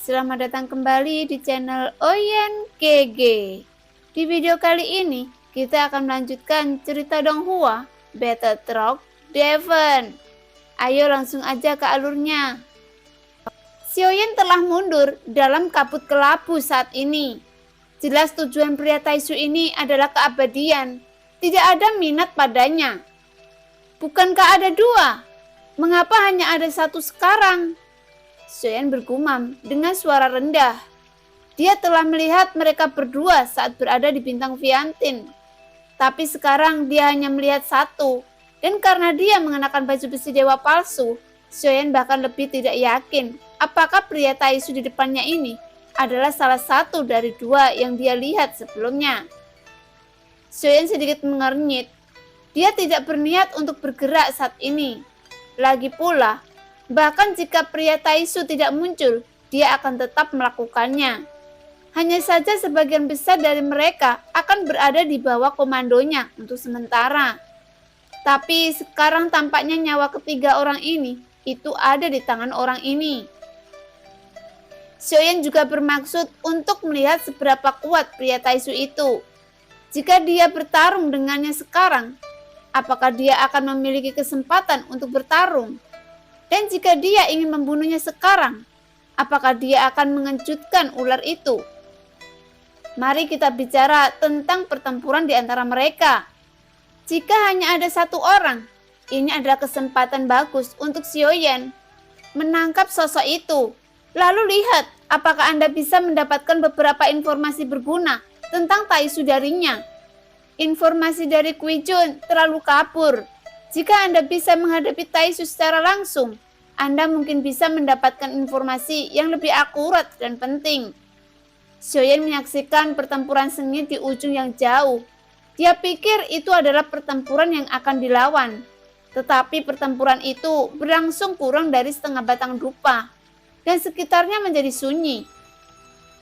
Selamat datang kembali di channel Oyen GG. Di video kali ini, kita akan melanjutkan cerita Donghua, Battle Truck Devon. Ayo langsung aja ke alurnya. Xiaoyan telah mundur dalam kabut kelabu saat ini. Jelas tujuan pria Taisu ini adalah keabadian. Tidak ada minat padanya. Bukankah ada dua? Mengapa hanya ada satu sekarang? Xiaoyan bergumam dengan suara rendah. Dia telah melihat mereka berdua saat berada di bintang Viantin. Tapi sekarang dia hanya melihat satu. Dan karena dia mengenakan baju besi dewa palsu, Xiaoyan bahkan lebih tidak yakin apakah pria Taisu di depannya ini adalah salah satu dari dua yang dia lihat sebelumnya. Xiaoyan sedikit mengernyit. Dia tidak berniat untuk bergerak saat ini. Lagi pula, bahkan jika pria Taisu tidak muncul, dia akan tetap melakukannya. Hanya saja sebagian besar dari mereka akan berada di bawah komandonya untuk sementara. Tapi sekarang tampaknya nyawa ketiga orang ini itu ada di tangan orang ini. Xiaoyan juga bermaksud untuk melihat seberapa kuat pria Taisu itu. Jika dia bertarung dengannya sekarang, apakah dia akan memiliki kesempatan untuk bertarung? Dan jika dia ingin membunuhnya sekarang, apakah dia akan mengejutkan ular itu? Mari kita bicara tentang pertempuran di antara mereka. Jika hanya ada satu orang, ini adalah kesempatan bagus untuk Xiaoyan menangkap sosok itu. Lalu lihat apakah Anda bisa mendapatkan beberapa informasi berguna tentang Taisu darinya. Informasi dari Kui Jun terlalu kabur. Jika Anda bisa menghadapi Taisu secara langsung, Anda mungkin bisa mendapatkan informasi yang lebih akurat dan penting. Xiaoyan menyaksikan pertempuran sengit di ujung yang jauh. Dia pikir itu adalah pertempuran yang akan dilawan. Tetapi pertempuran itu berlangsung kurang dari setengah batang dupa, dan sekitarnya menjadi sunyi.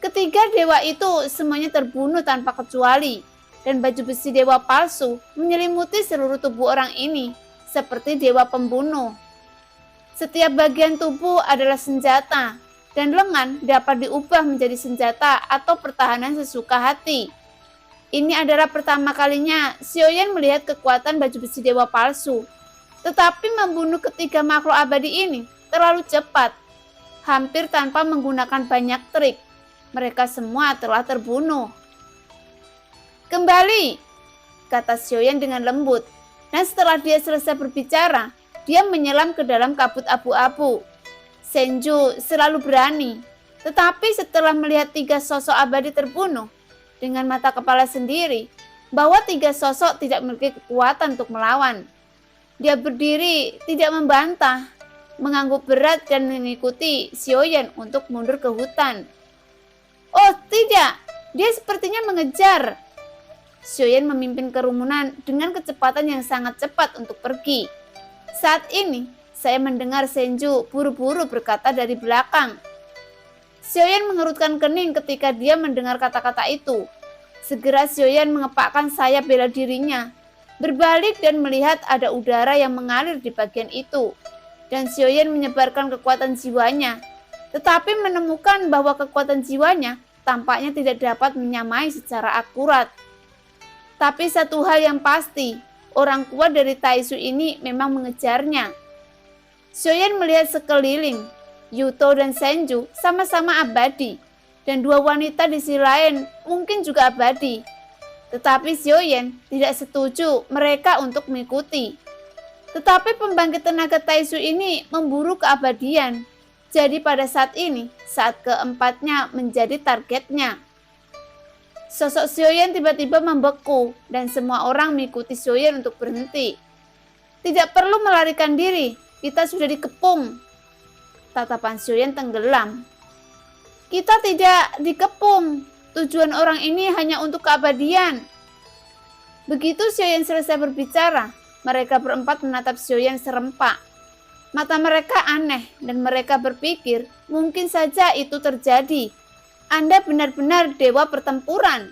Ketiga dewa itu semuanya terbunuh tanpa kecuali. Dan baju besi dewa palsu menyelimuti seluruh tubuh orang ini seperti dewa pembunuh. Setiap bagian tubuh adalah senjata, dan lengan dapat diubah menjadi senjata atau pertahanan sesuka hati. Ini adalah pertama kalinya Xiaoyan melihat kekuatan baju besi dewa palsu. Tetapi membunuh ketiga makhluk abadi ini terlalu cepat, hampir tanpa menggunakan banyak trik. Mereka semua telah terbunuh. Kembali, kata Xiaoyan dengan lembut. Dan setelah dia selesai berbicara, dia menyelam ke dalam kabut abu-abu. Senju selalu berani. Tetapi setelah melihat tiga sosok abadi terbunuh, dengan mata kepala sendiri, bahwa tiga sosok tidak memiliki kekuatan untuk melawan. Dia berdiri, tidak membantah, mengangguk berat dan mengikuti Xiaoyan untuk mundur ke hutan. Oh tidak, dia sepertinya mengejar. Xiaoyan memimpin kerumunan dengan kecepatan yang sangat cepat untuk pergi. Saat ini, saya mendengar Senju buru-buru berkata dari belakang. Xiaoyan mengerutkan kening ketika dia mendengar kata-kata itu. Segera Xiaoyan mengepakkan sayap bela dirinya, berbalik dan melihat ada udara yang mengalir di bagian itu. Dan Xiaoyan menyebarkan kekuatan jiwanya, tetapi menemukan bahwa kekuatan jiwanya tampaknya tidak dapat menyamai secara akurat. Tapi satu hal yang pasti, orang kuat dari Taisu ini memang mengejarnya. Xiaoyan melihat sekeliling, Yuto dan Senju sama-sama abadi, dan dua wanita di sisi lain mungkin juga abadi. Tetapi Xiaoyan tidak setuju mereka untuk mengikuti. Tetapi pembangkit tenaga Taisu ini memburu keabadian. Jadi pada saat ini, saat keempatnya menjadi targetnya. Sosok Xiaoyan tiba-tiba membeku dan semua orang mengikuti Xiaoyan untuk berhenti. Tidak perlu melarikan diri, kita sudah dikepung. Tatapan Xiaoyan tenggelam. Kita tidak dikepung, tujuan orang ini hanya untuk keabadian. Begitu Xiaoyan selesai berbicara, mereka berempat menatap Xiaoyan serempak. Mata mereka aneh dan mereka berpikir mungkin saja itu terjadi. Anda benar-benar dewa pertempuran.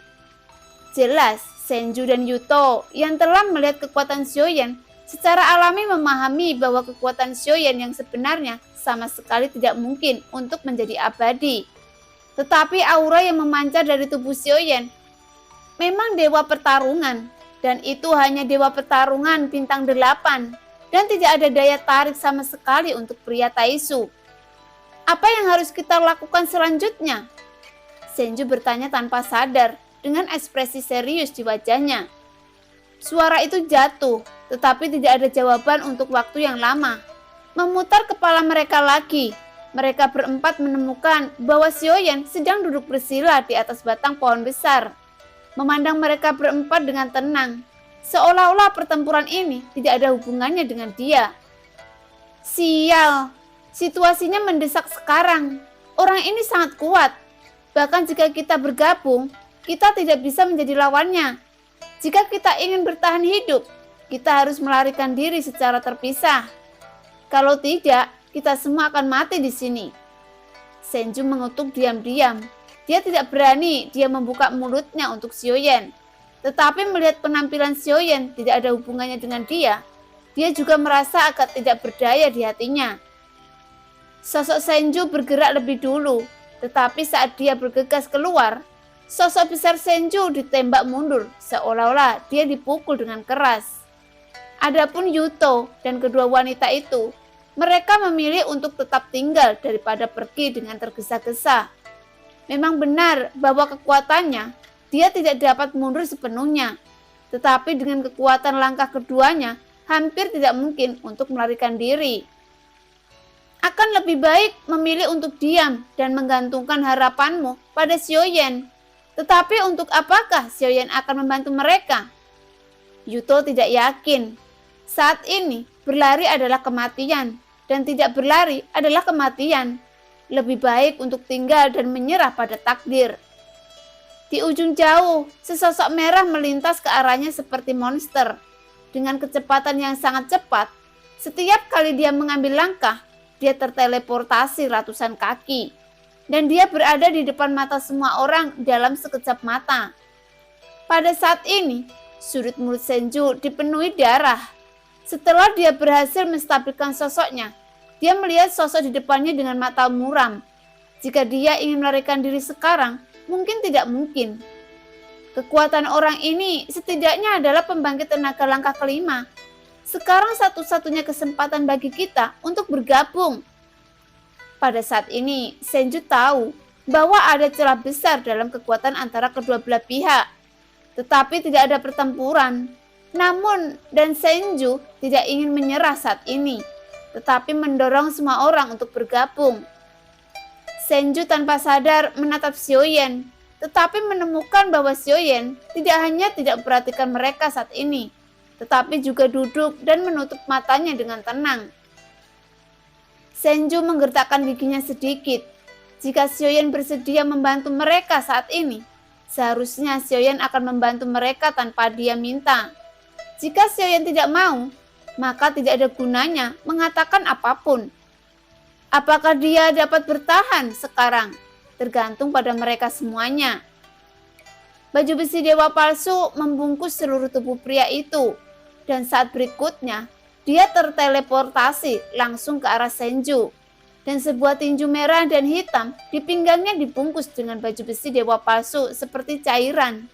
Jelas, Senju dan Yuto yang telah melihat kekuatan Xiaoyan secara alami memahami bahwa kekuatan Xiaoyan yang sebenarnya sama sekali tidak mungkin untuk menjadi abadi. Tetapi aura yang memancar dari tubuh Xiaoyan memang dewa pertarungan, dan itu hanya dewa pertarungan bintang 8, dan tidak ada daya tarik sama sekali untuk pria Taisu. Apa yang harus kita lakukan selanjutnya? Senju bertanya tanpa sadar dengan ekspresi serius di wajahnya. Suara itu jatuh, tetapi tidak ada jawaban untuk waktu yang lama. Memutar kepala mereka lagi, mereka berempat menemukan bahwa Xiaoyan sedang duduk bersila di atas batang pohon besar. Memandang mereka berempat dengan tenang, seolah-olah pertempuran ini tidak ada hubungannya dengan dia. Sial, situasinya mendesak sekarang. Orang ini sangat kuat. Bahkan jika kita bergabung, kita tidak bisa menjadi lawannya. Jika kita ingin bertahan hidup, kita harus melarikan diri secara terpisah. Kalau tidak, kita semua akan mati di sini. Senju mengutuk diam-diam. Dia tidak berani dia membuka mulutnya untuk Xiaoyan. Tetapi melihat penampilan Xiaoyan tidak ada hubungannya dengan dia juga merasa agak tidak berdaya di hatinya. Sosok Senju bergerak lebih dulu, tetapi saat dia bergegas keluar, sosok besar Senju ditembak mundur seolah-olah dia dipukul dengan keras. Adapun Yuto dan kedua wanita itu, mereka memilih untuk tetap tinggal daripada pergi dengan tergesa-gesa. Memang benar bahwa kekuatannya, dia tidak dapat mundur sepenuhnya. Tetapi dengan kekuatan langkah keduanya, hampir tidak mungkin untuk melarikan diri. Akan lebih baik memilih untuk diam dan menggantungkan harapanmu pada Xiaoyan. Tetapi untuk apakah Xiaoyan akan membantu mereka? Yuto tidak yakin. Saat ini, berlari adalah kematian, dan tidak berlari adalah kematian. Lebih baik untuk tinggal dan menyerah pada takdir. Di ujung jauh, sesosok merah melintas ke arahnya seperti monster. Dengan kecepatan yang sangat cepat, setiap kali dia mengambil langkah, dia terteleportasi ratusan kaki. Dan dia berada di depan mata semua orang dalam sekejap mata. Pada saat ini, sudut mulut Senju dipenuhi darah. Setelah dia berhasil menstabilkan sosoknya, dia melihat sosok di depannya dengan mata muram. Jika dia ingin melarikan diri sekarang, mungkin tidak mungkin. Kekuatan orang ini setidaknya adalah pembangkit tenaga langkah kelima. Sekarang satu-satunya kesempatan bagi kita untuk bergabung. Pada saat ini, Senju tahu bahwa ada celah besar dalam kekuatan antara kedua belah pihak. Tetapi tidak ada pertempuran. Namun, dan Senju tidak ingin menyerah saat ini, tetapi mendorong semua orang untuk bergabung. Senju tanpa sadar menatap Xiaoyan, tetapi menemukan bahwa Xiaoyan tidak hanya tidak memperhatikan mereka saat ini, tetapi juga duduk dan menutup matanya dengan tenang. Senju menggertakkan giginya sedikit. Jika Xiaoyan bersedia membantu mereka saat ini, seharusnya Xiaoyan akan membantu mereka tanpa dia minta. Jika Xiaoyan tidak mau, maka tidak ada gunanya mengatakan apapun. Apakah dia dapat bertahan sekarang? Tergantung pada mereka semuanya. Baju besi dewa palsu membungkus seluruh tubuh pria itu. Dan saat berikutnya, dia terteleportasi langsung ke arah Senju. Dan sebuah tinju merah dan hitam di pinggangnya dibungkus dengan baju besi dewa palsu seperti cairan.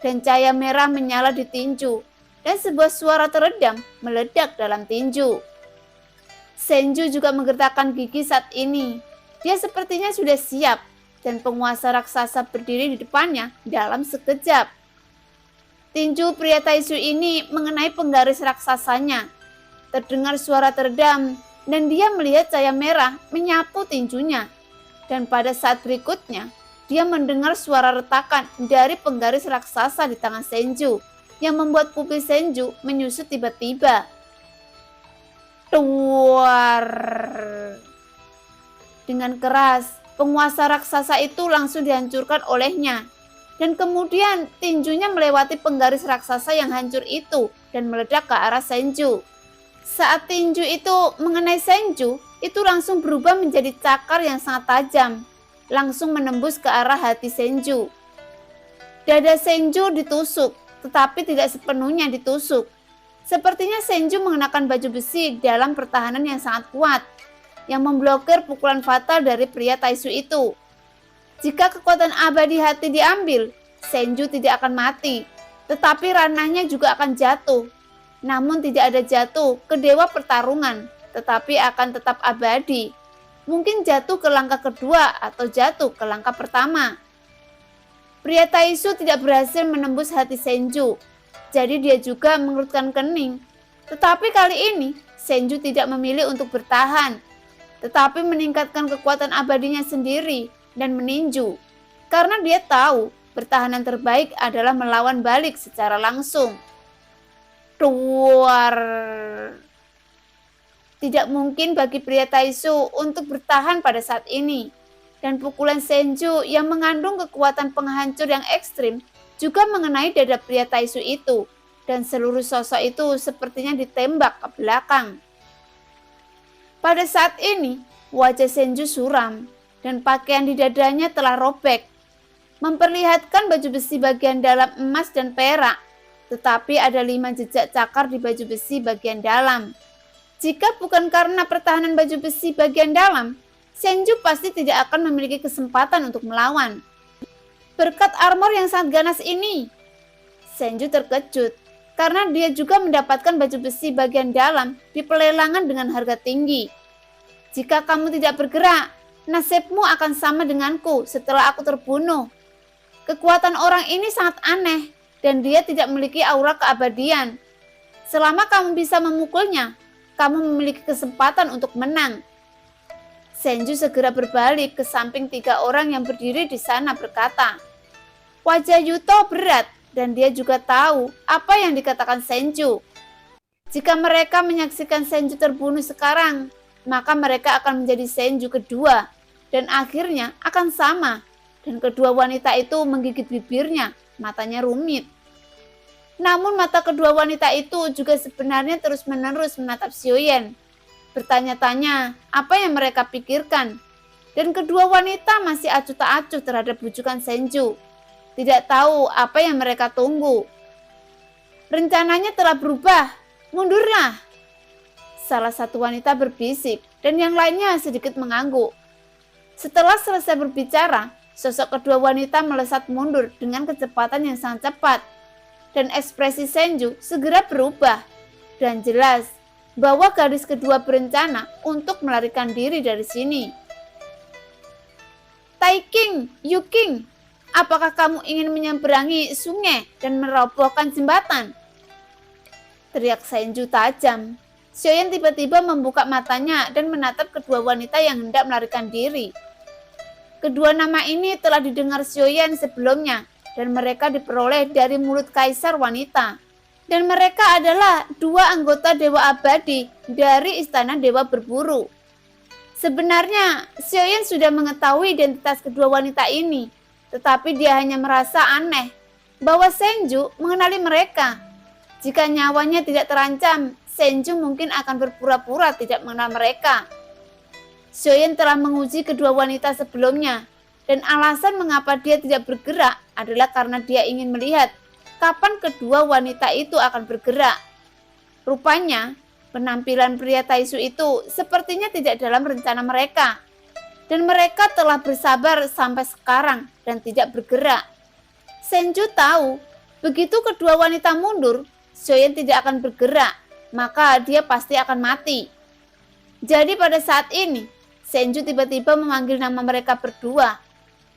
Dan cahaya merah menyala di tinju. Dan sebuah suara teredam meledak dalam tinju. Senju juga menggertakkan gigi saat ini. Dia sepertinya sudah siap, dan penguasa raksasa berdiri di depannya dalam sekejap. Tinju pria Taisu ini mengenai penggaris raksasanya. Terdengar suara teredam, dan dia melihat cahaya merah menyapu tinjunya. Dan pada saat berikutnya, dia mendengar suara retakan dari penggaris raksasa di tangan Senju, yang membuat pupil Senju menyusut tiba-tiba. Duar. Dengan keras, penguasa raksasa itu langsung dihancurkan olehnya. Dan kemudian tinjunya melewati penggaris raksasa yang hancur itu dan meledak ke arah Senju. Saat tinju itu mengenai Senju, itu langsung berubah menjadi cakar yang sangat tajam, langsung menembus ke arah hati Senju. Dada Senju ditusuk, tetapi tidak sepenuhnya ditusuk. Sepertinya Senju mengenakan baju besi dalam pertahanan yang sangat kuat, yang memblokir pukulan fatal dari pria Taisu itu. Jika kekuatan abadi hati diambil, Senju tidak akan mati, tetapi ranahnya juga akan jatuh. Namun tidak ada jatuh ke dewa pertarungan, tetapi akan tetap abadi. Mungkin jatuh ke langkah kedua atau jatuh ke langkah pertama. Pria Taisu tidak berhasil menembus hati Senju, jadi dia juga mengerutkan kening. Tetapi kali ini, Senju tidak memilih untuk bertahan, tetapi meningkatkan kekuatan abadinya sendiri dan meninju. Karena dia tahu pertahanan terbaik adalah melawan balik secara langsung. Duar. Tidak mungkin bagi pria Taisu untuk bertahan pada saat ini. Dan pukulan Senju yang mengandung kekuatan penghancur yang ekstrim juga mengenai dada pria Taisu itu. Dan seluruh sosok itu sepertinya ditembak ke belakang. Pada saat ini, wajah Senju suram dan pakaian di dadanya telah robek, memperlihatkan baju besi bagian dalam emas dan perak, tetapi ada 5 jejak cakar di baju besi bagian dalam. Jika bukan karena pertahanan baju besi bagian dalam, Senju pasti tidak akan memiliki kesempatan untuk melawan. Berkat armor yang sangat ganas ini, Senju terkejut karena dia juga mendapatkan baju besi bagian dalam di pelelangan dengan harga tinggi. Jika kamu tidak bergerak, nasibmu akan sama denganku setelah aku terbunuh. Kekuatan orang ini sangat aneh dan dia tidak memiliki aura keabadian. Selama kamu bisa memukulnya, kamu memiliki kesempatan untuk menang. Senju segera berbalik ke samping 3 orang yang berdiri di sana berkata. Wajah Yuto berat dan dia juga tahu apa yang dikatakan Senju. Jika mereka menyaksikan Senju terbunuh sekarang, maka mereka akan menjadi Senju kedua dan akhirnya akan sama. Dan kedua wanita itu menggigit bibirnya, matanya rumit. Namun mata kedua wanita itu juga sebenarnya terus-menerus menatap Xiaoyan. Bertanya-tanya apa yang mereka pikirkan. Dan kedua wanita masih acuh tak acuh terhadap bujukan Senju. Tidak tahu apa yang mereka tunggu. Rencananya telah berubah, mundurlah. Salah satu wanita berbisik dan yang lainnya sedikit mengangguk. Setelah selesai berbicara, sosok kedua wanita melesat mundur dengan kecepatan yang sangat cepat. Dan ekspresi Senju segera berubah. Dan jelas bahwa gadis kedua berencana untuk melarikan diri dari sini. Taiking, Yuking, apakah kamu ingin menyeberangi sungai dan merobohkan jembatan? Teriak Senju tajam. Xiaoyan tiba-tiba membuka matanya dan menatap kedua wanita yang hendak melarikan diri. Kedua nama ini telah didengar Xiaoyan sebelumnya dan mereka diperoleh dari mulut kaisar wanita. Dan mereka adalah 2 anggota Dewa Abadi dari Istana Dewa Berburu. Sebenarnya Xiaoyan sudah mengetahui identitas kedua wanita ini, tetapi dia hanya merasa aneh bahwa Senju mengenali mereka. Jika nyawanya tidak terancam, Senju mungkin akan berpura-pura tidak mengenal mereka. Xiaoyan telah menguji kedua wanita sebelumnya, dan alasan mengapa dia tidak bergerak adalah karena dia ingin melihat kapan kedua wanita itu akan bergerak. Rupanya, penampilan pria Taisu itu sepertinya tidak dalam rencana mereka. Dan mereka telah bersabar sampai sekarang dan tidak bergerak. Senju tahu, begitu kedua wanita mundur, Xiaoyan tidak akan bergerak, maka dia pasti akan mati. Jadi pada saat ini, Senju tiba-tiba memanggil nama mereka berdua.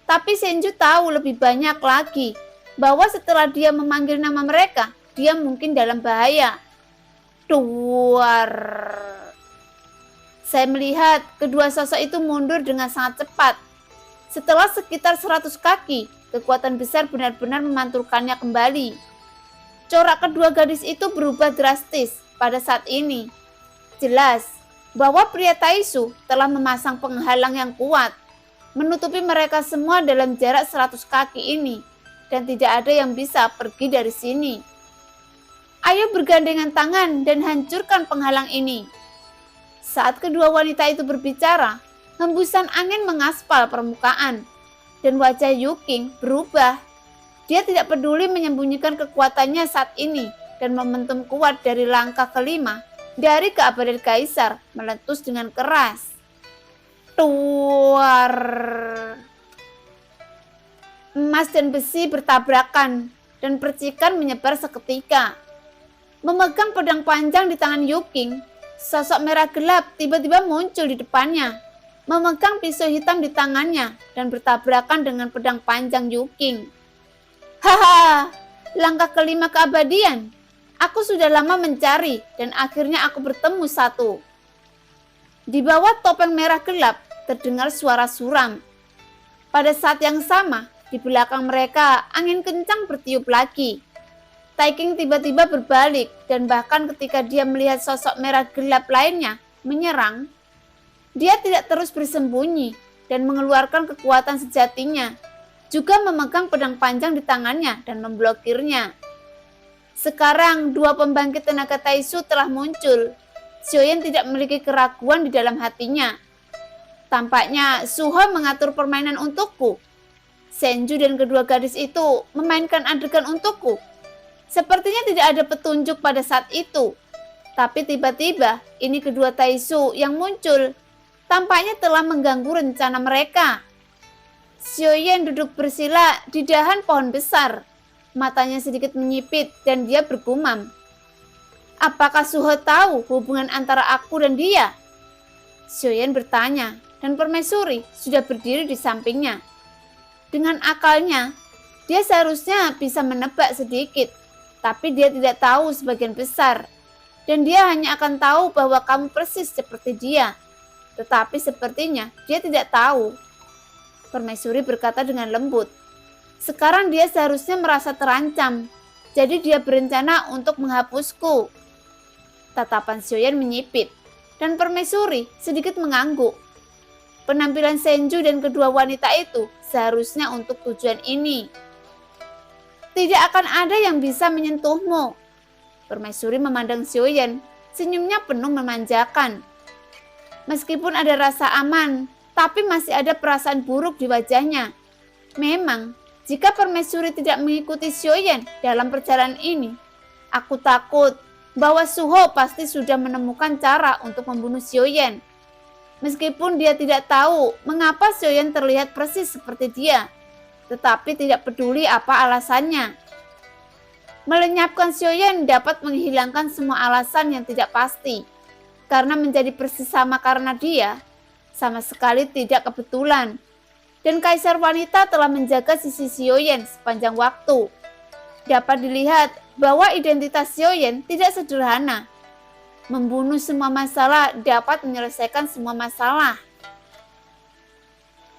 Tapi Senju tahu lebih banyak lagi bahwa setelah dia memanggil nama mereka, dia mungkin dalam bahaya. Duar. Saya melihat kedua sosok itu mundur dengan sangat cepat. Setelah sekitar 100 kaki, kekuatan besar benar-benar memantulkannya kembali. Corak kedua gadis itu berubah drastis pada saat ini. Jelas bahwa pria Taisu telah memasang penghalang yang kuat, menutupi mereka semua dalam jarak 100 kaki ini. Dan tidak ada yang bisa pergi dari sini. Ayo bergandengan tangan dan hancurkan penghalang ini. Saat kedua wanita itu berbicara, hembusan angin mengaspal permukaan. Dan wajah Yuking berubah. Dia tidak peduli menyembunyikan kekuatannya saat ini. Dan momentum kuat dari langkah kelima dari keabadian kaisar meletus dengan keras. Tuar. Emas dan besi bertabrakan dan percikan menyebar seketika. Memegang pedang panjang di tangan Yuking, sosok merah gelap tiba-tiba muncul di depannya, memegang pisau hitam di tangannya dan bertabrakan dengan pedang panjang Yuking. Haha, langkah kelima keabadian. Aku sudah lama mencari dan akhirnya aku bertemu satu. Di bawah topeng merah gelap terdengar suara suram. Pada saat yang sama, di belakang mereka angin kencang bertiup lagi. Taiking tiba-tiba berbalik dan bahkan ketika dia melihat sosok merah gelap lainnya menyerang, dia tidak terus bersembunyi dan mengeluarkan kekuatan sejatinya, juga memegang pedang panjang di tangannya dan memblokirnya. Sekarang dua pembangkit tenaga Taisu telah muncul. Xiaoyan tidak memiliki keraguan di dalam hatinya. Tampaknya Suho mengatur permainan untukku. Senju dan kedua gadis itu memainkan adegan untukku. Sepertinya tidak ada petunjuk pada saat itu. Tapi tiba-tiba ini kedua Taisu yang muncul. Tampaknya telah mengganggu rencana mereka. Xiaoyan duduk bersila di dahan pohon besar. Matanya sedikit menyipit dan dia bergumam. Apakah Suho tahu hubungan antara aku dan dia? Xiaoyan bertanya dan permaisuri sudah berdiri di sampingnya. Dengan akalnya, dia seharusnya bisa menebak sedikit, tapi dia tidak tahu sebagian besar. Dan dia hanya akan tahu bahwa kamu persis seperti dia. Tetapi sepertinya dia tidak tahu. Permaisuri berkata dengan lembut. Sekarang dia seharusnya merasa terancam, jadi dia berencana untuk menghapusku. Tatapan Xiaoyan menyipit, dan permaisuri sedikit mengangguk. Penampilan Senju dan kedua wanita itu seharusnya untuk tujuan ini. Tidak akan ada yang bisa menyentuhmu. Permaisuri memandang Xiaoyan, senyumnya penuh memanjakan. Meskipun ada rasa aman, tapi masih ada perasaan buruk di wajahnya. Memang, jika permaisuri tidak mengikuti Xiaoyan dalam perjalanan ini, aku takut bahwa Suho pasti sudah menemukan cara untuk membunuh Xiaoyan. Meskipun dia tidak tahu mengapa Xiaoyan terlihat persis seperti dia, tetapi tidak peduli apa alasannya. Melenyapkan Xiaoyan dapat menghilangkan semua alasan yang tidak pasti, karena menjadi persis sama karena dia sama sekali tidak kebetulan. Dan Kaisar Wanita telah menjaga sisi Xiaoyan sepanjang waktu. Dapat dilihat bahwa identitas Xiaoyan tidak sederhana. Membunuh semua masalah dapat menyelesaikan semua masalah.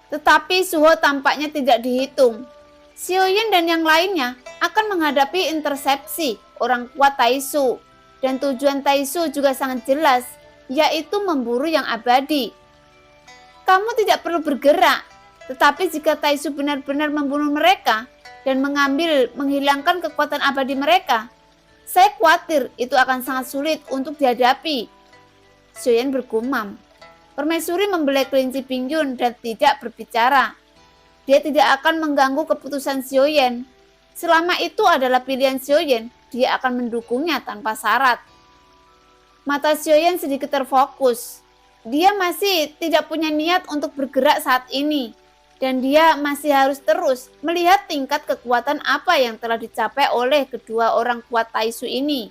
Tetapi Suho tampaknya tidak dihitung. Xiaoyan dan yang lainnya akan menghadapi intersepsi orang kuat Taisu. Dan tujuan Taisu juga sangat jelas, yaitu memburu yang abadi. Kamu tidak perlu bergerak, tetapi jika Taisu benar-benar membunuh mereka dan menghilangkan kekuatan abadi mereka, saya khawatir itu akan sangat sulit untuk dihadapi. Xiaoyan bergumam. Permaisuri membelai kelinci Pingyun dan tidak berbicara. Dia tidak akan mengganggu keputusan Xiaoyan. Selama itu adalah pilihan Xiaoyan, dia akan mendukungnya tanpa syarat. Mata Xiaoyan sedikit terfokus. Dia masih tidak punya niat untuk bergerak saat ini. Dan dia masih harus terus melihat tingkat kekuatan apa yang telah dicapai oleh kedua orang kuat Taisu ini.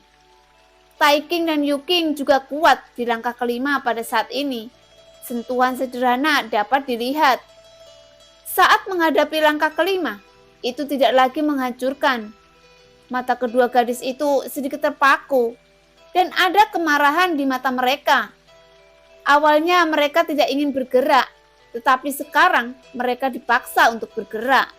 Taiking dan Yuking juga kuat di langkah kelima pada saat ini. Sentuhan sederhana dapat dilihat. Saat menghadapi langkah kelima, itu tidak lagi menghancurkan. Mata kedua gadis itu sedikit terpaku. Dan ada kemarahan di mata mereka. Awalnya mereka tidak ingin bergerak, tetapi sekarang mereka dipaksa untuk bergerak.